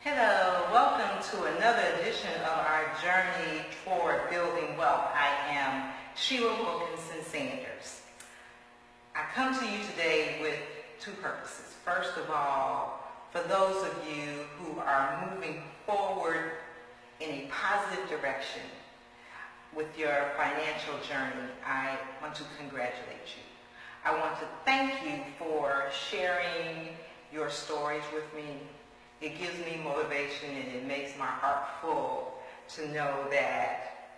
Hello, welcome to another edition of our journey toward building wealth. I am Sheila Wilkinson-Sanders. I come to you today with two purposes. First of all, for those of you who are moving forward in a positive direction with your financial journey, I want to congratulate you. I want to thank you for sharing your stories with me. It gives me motivation and it makes my heart full to know that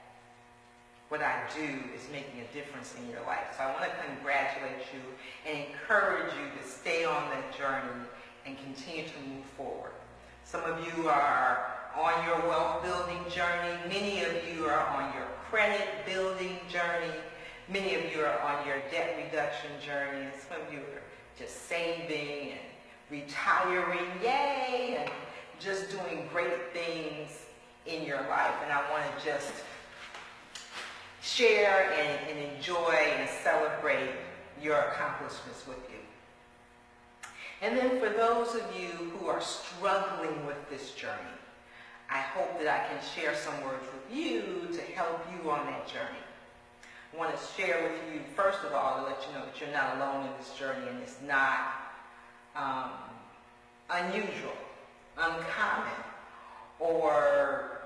what I do is making a difference in your life. So I want to congratulate you and encourage you to stay on that journey and continue to move forward. Some of you are on your wealth building journey. Many of you are on your credit building journey. Many of you are on your debt reduction journey. And some of you are just saving and retiring, yay, and just doing great things in your life. And I want to just share and enjoy and celebrate your accomplishments with you. And then for those of you who are struggling with this journey, I hope that I can share some words with you to help you on that journey. I want to share with you, first of all, to let you know that you're not alone in this journey, and it's not unusual, uncommon, or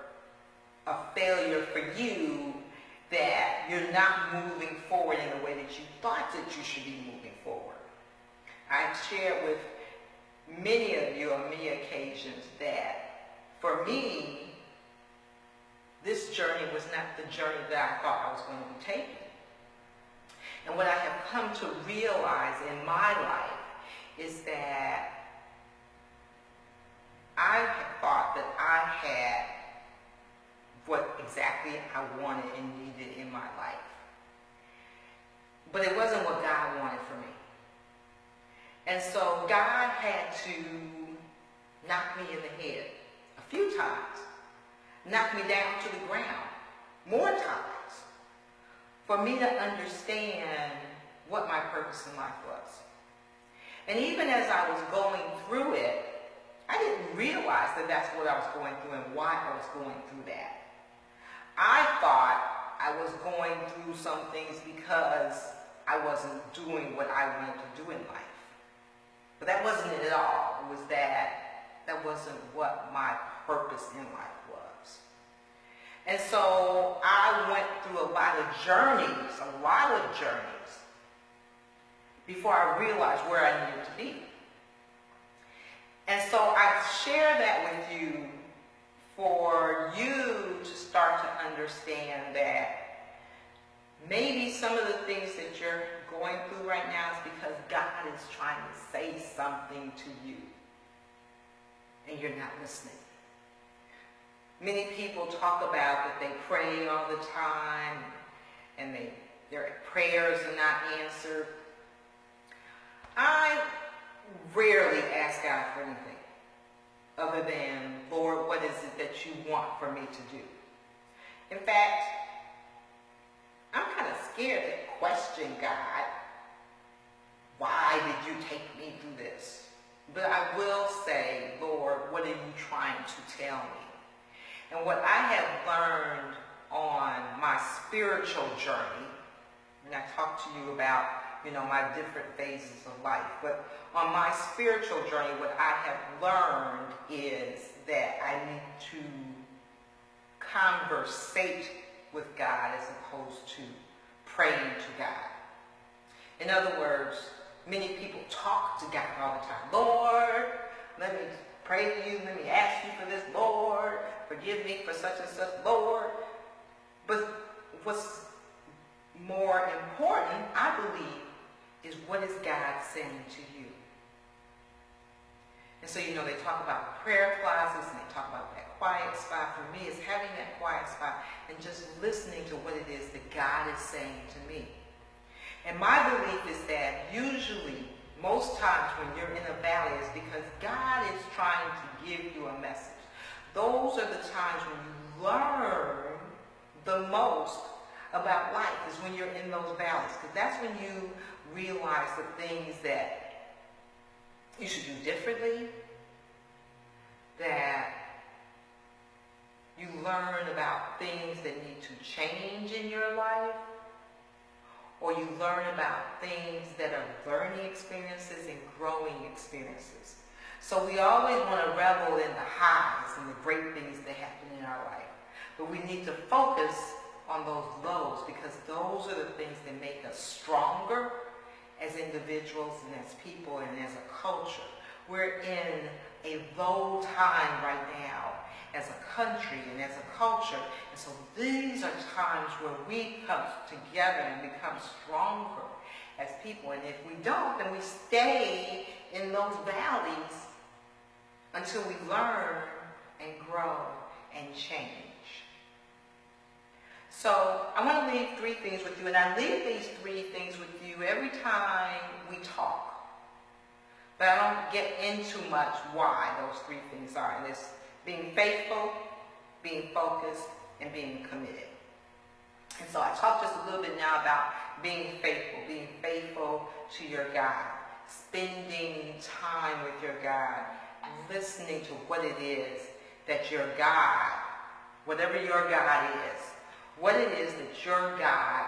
a failure for you that you're not moving forward in the way that you thought that you should be moving forward. I've shared with many of you on many occasions that for me, this journey was not the journey that I thought I was going to be taking. And what I have come to realize in my life is that I had thought that I had what exactly I wanted and needed in my life. But it wasn't what God wanted for me. And so God had to knock me in the head a few times, knock me down to the ground more times for me to understand what my purpose in life was. And even as I was going through it, I didn't realize that that's what I was going through and why I was going through that. I thought I was going through some things because I wasn't doing what I wanted to do in life. But that wasn't it at all. It was that wasn't what my purpose in life was. And so I went through a lot of journeys before I realized where I needed to be. And so I share that with you for you to start to understand that maybe some of the things that you're going through right now is because God is trying to say something to you and you're not listening. Many people talk about that they pray all the time and their prayers are not answered. I rarely ask God for anything other than, Lord, what is it that you want for me to do? In fact, I'm kind of scared to question God. Why did you take me through this? But I will say, Lord, what are you trying to tell me? And what I have learned on my spiritual journey, and I talked to you about, my different phases of life, but on my spiritual journey, what I have learned is that I need to conversate with God as opposed to praying to God. In other words, many people talk to God all the time. Lord, let me pray to you. Let me ask you for this. Lord, forgive me for such and such. Lord. But what's more important, I believe, is what is God saying to you? And so, they talk about prayer closets and they talk about that quiet spot. For me, it's having that quiet spot and just listening to what it is that God is saying to me. And my belief is that usually, most times when you're in a valley, it's because God is trying to give you a message. Those are the times when you learn the most about life, is when you're in those valleys. Because that's when you realize the things that you should do differently, that change in your life, or you learn about things that are learning experiences and growing experiences. So we always want to revel in the highs and the great things that happen in our life. But we need to focus on those lows, because those are the things that make us stronger as individuals and as people and as a culture. We're in a low time right now as a country and as a culture. And so these are times where we come together and become stronger as people. And if we don't, then we stay in those valleys until we learn and grow and change. So I want to leave 3 things with you, and I leave these 3 things with you every time we talk. But I don't get into much why those 3 things are. And it's being faithful, being focused, and being committed. And so I talked just a little bit now about being faithful to your God, spending time with your God, listening to what it is that your God, whatever your God is, what it is that your God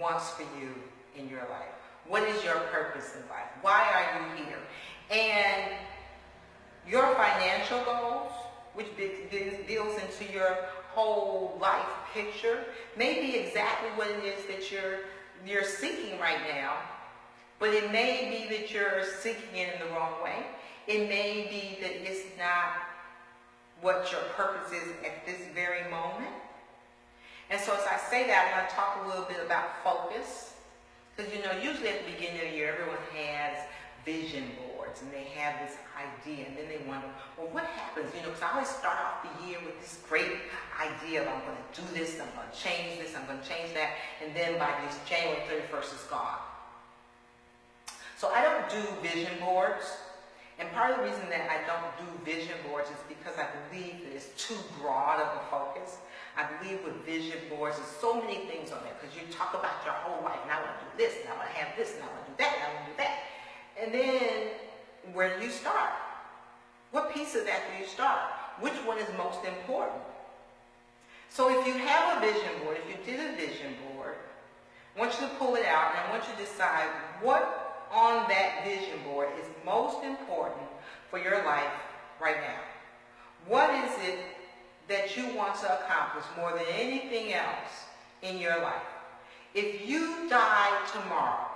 wants for you in your life. What is your purpose in life? Why are you here? And your financial goals, which deals into your whole life picture, may be exactly what it is that you're seeking right now, but it may be that you're seeking it in the wrong way. It may be that it's not what your purpose is at this very moment. And so as I say that, I want to talk a little bit about focus. Because, usually at the beginning of the year, everyone has vision boards, and they have this idea, and then they wonder, well, what happens? Because I always start off the year with this great idea of I'm going to do this, I'm going to change this, I'm going to change that, and then by this January 31st, it's gone. So I don't do vision boards, and part of the reason that I don't do vision boards is because I believe that it's too broad of a focus. I believe with vision boards, there's so many things on there, because you talk about your whole life, and I want to do this, and I want to have this, and I want to do that, and I want to do that. And then, where do you start? What piece of that do you start? Which one is most important? So if you have a vision board, if you did a vision board, I want you to pull it out, and I want you to decide what on that vision board is most important for your life right now. What is it that you want to accomplish more than anything else in your life? If you die tomorrow,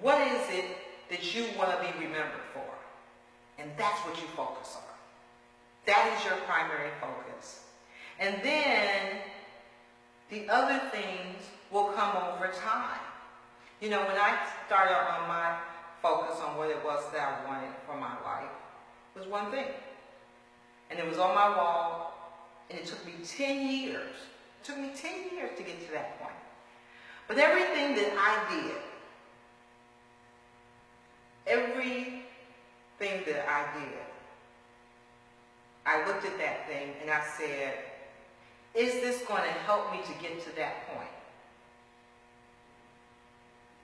what is it that you want to be remembered for? And that's what you focus on. That is your primary focus. And then the other things will come over time. When I started on my focus on what it was that I wanted for my life, it was one thing. And it was on my wall, and it took me 10 years. It took me 10 years to get to that point. But everything that I did, I looked at that thing and I said, is this going to help me to get to that point?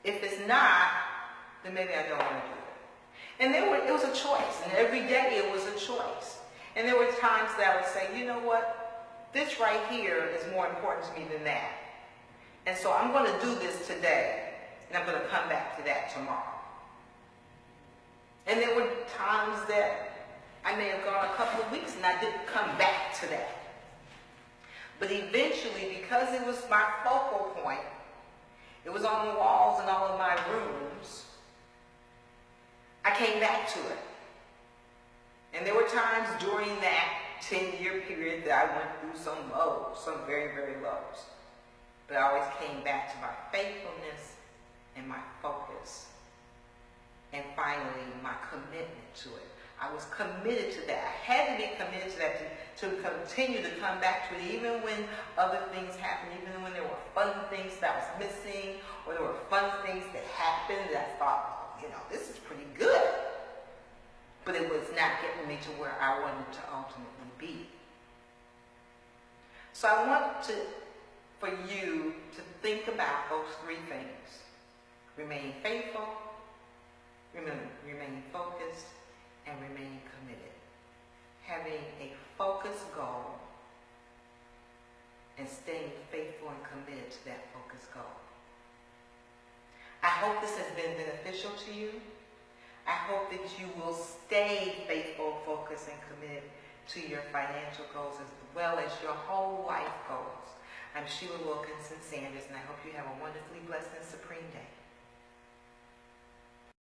If it's not, then maybe I don't want to do it. And it was a choice, and every day it was a choice. And there were times that I would say, you know what, this right here is more important to me than that. And so I'm going to do this today, and I'm going to come back to that tomorrow. And there were times that I may have gone a couple of weeks and I didn't come back to that. But eventually, because it was my focal point, it was on the walls in all of my rooms, I came back to it. And there were times during that 10-year period that I went through some lows, some very, very lows. But I always came back to my faithfulness and my focus. And finally, my commitment to it. I was committed to that. I had to be committed to that, to continue to come back to it, even when other things happened, even when there were fun things that I was missing, or there were fun things that happened that I thought, this is pretty good. But it was not getting me to where I wanted to ultimately be. So I want for you to think about those 3 things. Remaining faithful, remaining focused, and remaining committed. Having a focused goal and staying faithful and committed to that focused goal. I hope this has been beneficial to you. I hope that you will stay faithful, focused, and committed to your financial goals as well as your whole life goals. I'm Sheila Wilkinson-Sanders, and I hope you have a wonderfully blessed and supreme day.